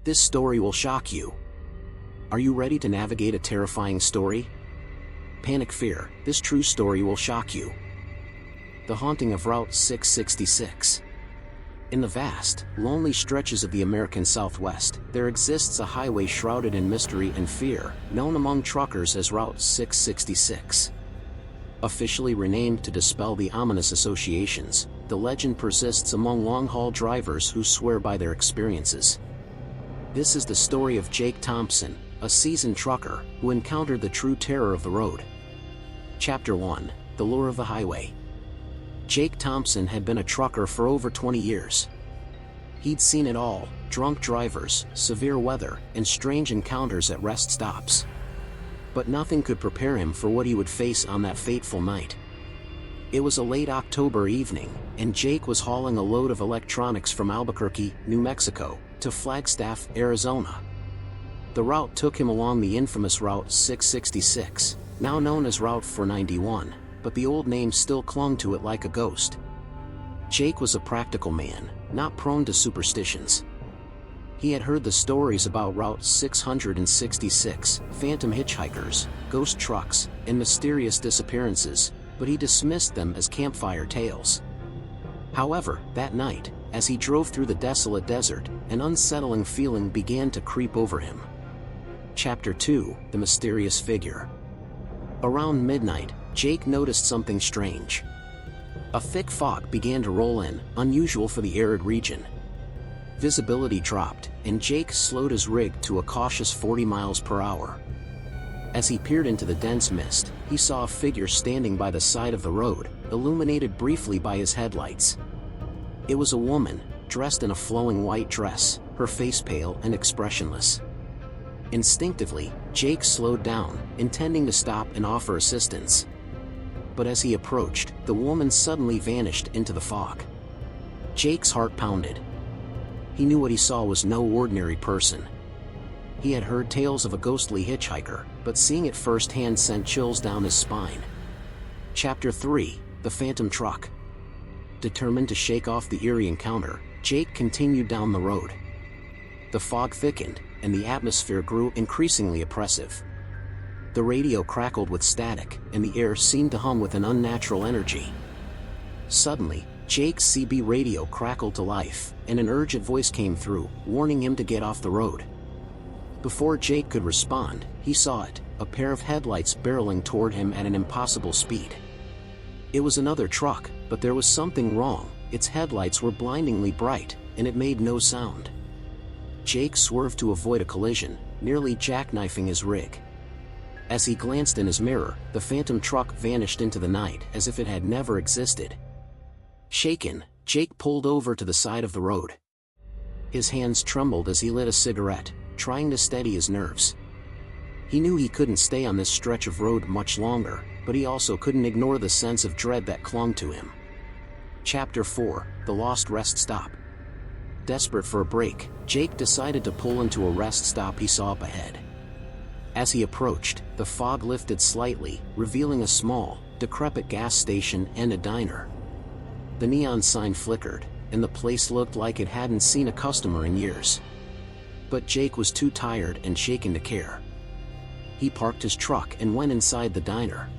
This story will shock you. Are you ready to navigate a terrifying story? Panic fear, this true story will shock you. The haunting of Route 666. In the vast, lonely stretches of the American Southwest, there exists a highway shrouded in mystery and fear, known among truckers as Route 666. Officially renamed to dispel the ominous associations, the legend persists among long-haul drivers who swear by their experiences. This is the story of Jake Thompson, a seasoned trucker who encountered the true terror of the road. Chapter 1: The Lure of the Highway. Jake Thompson had been a trucker for over 20 years. He'd seen it all: drunk drivers, severe weather, and strange encounters at rest stops. But nothing could prepare him for what he would face on that fateful night. It was a late October evening, and Jake was hauling a load of electronics from Albuquerque, New Mexico, to Flagstaff, Arizona. The route took him along the infamous Route 666, now known as Route 491, but the old name still clung to it like a ghost. Jake was a practical man, not prone to superstitions. He had heard the stories about Route 666, phantom hitchhikers, ghost trucks, and mysterious disappearances, but he dismissed them as campfire tales. However, that night, as he drove through the desolate desert, an unsettling feeling began to creep over him. Chapter 2: The Mysterious Figure. Around midnight, Jake noticed something strange. A thick fog began to roll in, unusual for the arid region. Visibility dropped, and Jake slowed his rig to a cautious 40 miles per hour. As he peered into the dense mist, he saw a figure standing by the side of the road, illuminated briefly by his headlights. It was a woman, dressed in a flowing white dress, her face pale and expressionless. Instinctively, Jake slowed down, intending to stop and offer assistance. But as he approached, the woman suddenly vanished into the fog. Jake's heart pounded. He knew what he saw was no ordinary person. He had heard tales of a ghostly hitchhiker, but seeing it firsthand sent chills down his spine. Chapter 3: The Phantom Truck. Determined to shake off the eerie encounter, Jake continued down the road. The fog thickened, and the atmosphere grew increasingly oppressive. The radio crackled with static, and the air seemed to hum with an unnatural energy. Suddenly, Jake's CB radio crackled to life, and an urgent voice came through, warning him to get off the road. Before Jake could respond, he saw it, a pair of headlights barreling toward him at an impossible speed. It was another truck, but there was something wrong. Its headlights were blindingly bright, and it made no sound. Jake swerved to avoid a collision, nearly jackknifing his rig. As he glanced in his mirror, the phantom truck vanished into the night as if it had never existed. Shaken, Jake pulled over to the side of the road. His hands trembled as he lit a cigarette, trying to steady his nerves. He knew he couldn't stay on this stretch of road much longer, but he also couldn't ignore the sense of dread that clung to him. Chapter 4: The Lost Rest Stop. Desperate for a break, Jake decided to pull into a rest stop he saw up ahead. As he approached, the fog lifted slightly, revealing a small, decrepit gas station and a diner. The neon sign flickered, and the place looked like it hadn't seen a customer in years. But Jake was too tired and shaken to care. He parked his truck and went inside the diner.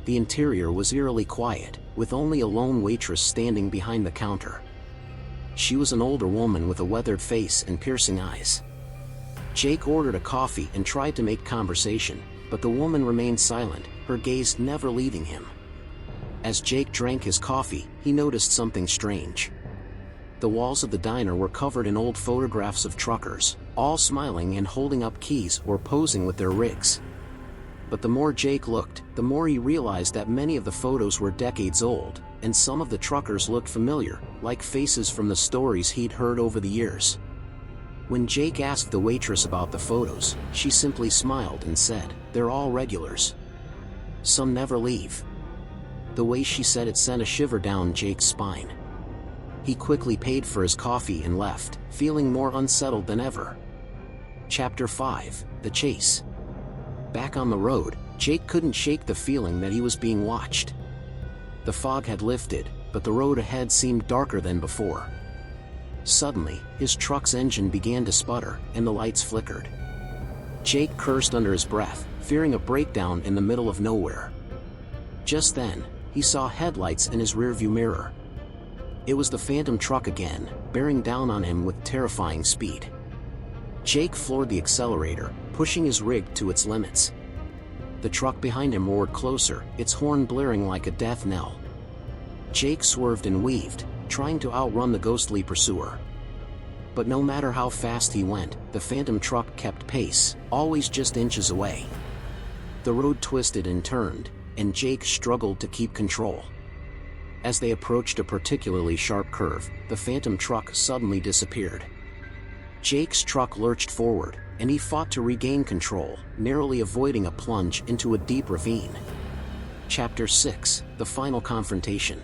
The interior was eerily quiet, with only a lone waitress standing behind the counter. She was an older woman with a weathered face and piercing eyes. Jake ordered a coffee and tried to make conversation, but the woman remained silent, her gaze never leaving him. As Jake drank his coffee, he noticed something strange. The walls of the diner were covered in old photographs of truckers, all smiling and holding up keys or posing with their rigs. But the more Jake looked, the more he realized that many of the photos were decades old, and some of the truckers looked familiar, like faces from the stories he'd heard over the years. When Jake asked the waitress about the photos, she simply smiled and said, "They're all regulars. Some never leave." The way she said it sent a shiver down Jake's spine. He quickly paid for his coffee and left, feeling more unsettled than ever. Chapter 5: The Chase. Back on the road, Jake couldn't shake the feeling that he was being watched. The fog had lifted, but the road ahead seemed darker than before. Suddenly, his truck's engine began to sputter, and the lights flickered. Jake cursed under his breath, fearing a breakdown in the middle of nowhere. Just then, he saw headlights in his rearview mirror. It was the phantom truck again, bearing down on him with terrifying speed. Jake floored the accelerator, pushing his rig to its limits. The truck behind him roared closer, its horn blaring like a death knell. Jake swerved and weaved, trying to outrun the ghostly pursuer. But no matter how fast he went, the phantom truck kept pace, always just inches away. The road twisted and turned, and Jake struggled to keep control. As they approached a particularly sharp curve, the phantom truck suddenly disappeared. Jake's truck lurched forward, and he fought to regain control, narrowly avoiding a plunge into a deep ravine. Chapter 6: The Final Confrontation.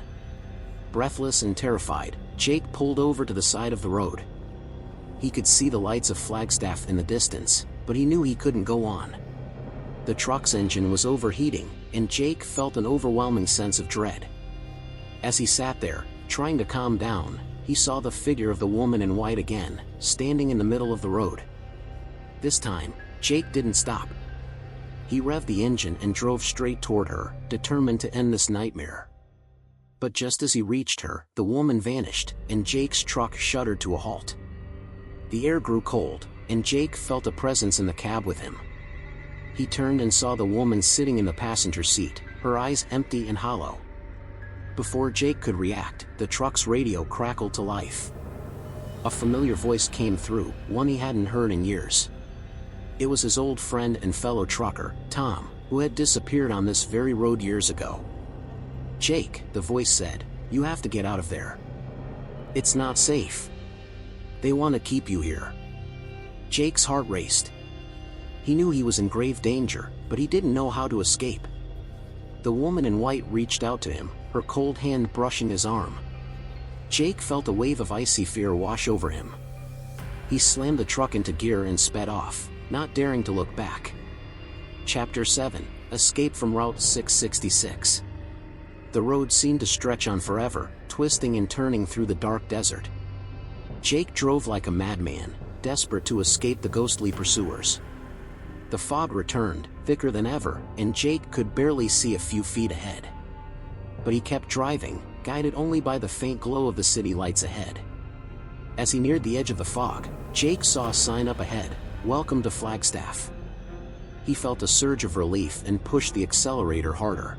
Breathless and terrified, Jake pulled over to the side of the road. He could see the lights of Flagstaff in the distance, but he knew he couldn't go on. The truck's engine was overheating, and Jake felt an overwhelming sense of dread. As he sat there, trying to calm down, he saw the figure of the woman in white again, standing in the middle of the road. This time, Jake didn't stop. He revved the engine and drove straight toward her, determined to end this nightmare. But just as he reached her, the woman vanished, and Jake's truck shuddered to a halt. The air grew cold, and Jake felt a presence in the cab with him. He turned and saw the woman sitting in the passenger seat, her eyes empty and hollow. Before Jake could react, the truck's radio crackled to life. A familiar voice came through, one he hadn't heard in years. It was his old friend and fellow trucker, Tom, who had disappeared on this very road years ago. "Jake," the voice said, "you have to get out of there. It's not safe. They want to keep you here." Jake's heart raced. He knew he was in grave danger, but he didn't know how to escape. The woman in white reached out to him, her cold hand brushing his arm. Jake felt a wave of icy fear wash over him. He slammed the truck into gear and sped off, not daring to look back. Chapter 7: Escape from Route 666. The road seemed to stretch on forever, twisting and turning through the dark desert. Jake drove like a madman, desperate to escape the ghostly pursuers. The fog returned, thicker than ever, and Jake could barely see a few feet ahead. But he kept driving, guided only by the faint glow of the city lights ahead. As he neared the edge of the fog, Jake saw a sign up ahead, "Welcome to Flagstaff." He felt a surge of relief and pushed the accelerator harder.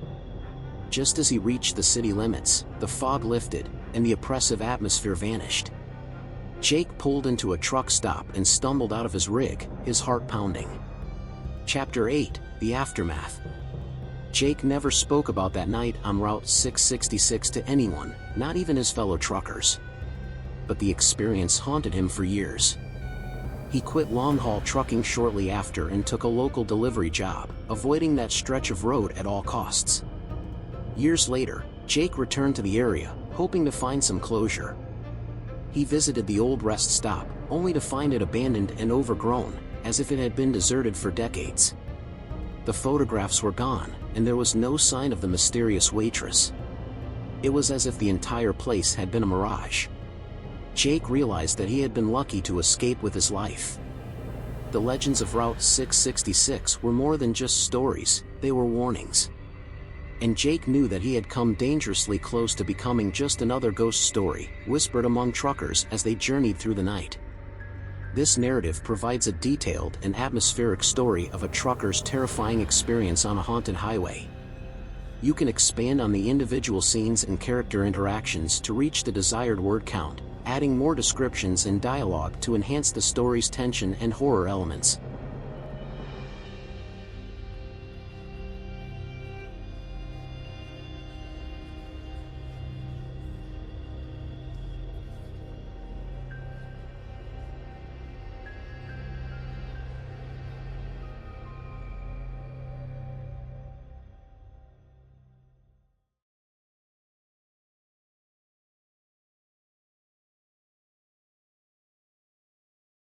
Just as he reached the city limits, the fog lifted, and the oppressive atmosphere vanished. Jake pulled into a truck stop and stumbled out of his rig, his heart pounding. Chapter 8: The Aftermath. Jake never spoke about that night on Route 666 to anyone, not even his fellow truckers. But the experience haunted him for years. He quit long-haul trucking shortly after and took a local delivery job, avoiding that stretch of road at all costs. Years later, Jake returned to the area, hoping to find some closure. He visited the old rest stop, only to find it abandoned and overgrown, as if it had been deserted for decades. The photographs were gone, and there was no sign of the mysterious waitress. It was as if the entire place had been a mirage. Jake realized that he had been lucky to escape with his life. The legends of Route 666 were more than just stories, they were warnings. And Jake knew that he had come dangerously close to becoming just another ghost story, whispered among truckers as they journeyed through the night. This narrative provides a detailed and atmospheric story of a trucker's terrifying experience on a haunted highway. You can expand on the individual scenes and character interactions to reach the desired word count, adding more descriptions and dialogue to enhance the story's tension and horror elements.